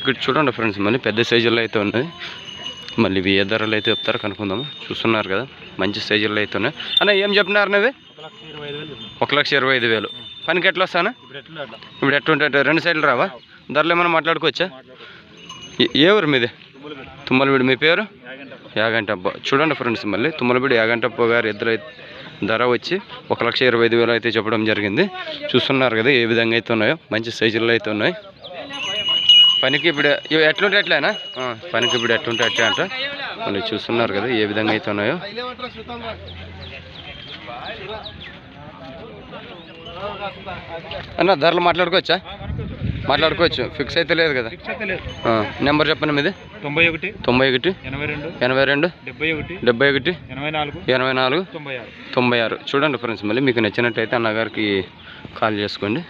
ఇక్కడ చూడండి ఫ్రెండ్స్, మళ్ళీ పెద్ద సైజుల్లో అయితే ఉన్నాయి. మళ్ళీ ఇవి ఏ ధరలు అయితే చెప్తారో కనుక్కుందాము. చూస్తున్నారు కదా, మంచి సైజుల్లో అయితే ఉన్నాయి. అన్న ఏం చెప్పినారు అన్నది? 1,25,000. పనికి ఎట్లా వస్తానా? ఇప్పుడు ఎట్లుంటాయి? 2 సైడ్లు రావా? ధరలు ఏమైనా మాట్లాడుకోవచ్చా? ఏ ఊరు మీది? తుమ్మలబీడు. మీ పేరు? యాగంటప్ప. చూడండి ఫ్రెండ్స్, మళ్ళీ తుమ్మలబీడు యాగంటప్ప గారు ఎద్దులు ధర వచ్చి 1,25,000 అయితే చెప్పడం జరిగింది. చూస్తున్నారు కదా ఏ విధంగా అయితే ఉన్నాయో, మంచి సైజుల్లో అయితే ఉన్నాయి. పనికి ఇప్పుడు ఎట్లుంటే ఎట్లయినా పనికి ఇప్పుడు ఎట్లుంటే ఎట్లా అంట. మళ్ళీ చూస్తున్నారు కదా ఏ విధంగా అయితే ఉన్నాయో. అన్న ధరలు మాట్లాడుకోవచ్చా? మాట్లాడుకోవచ్చు, ఫిక్స్ అయితే లేదు కదా. నెంబర్ చెప్పండి మీది. 91 82 71 84 96. చూడండి ఫ్రెండ్స్, మళ్ళీ మీకు నచ్చినట్టయితే అన్నగారికి కాల్ చేసుకోండి.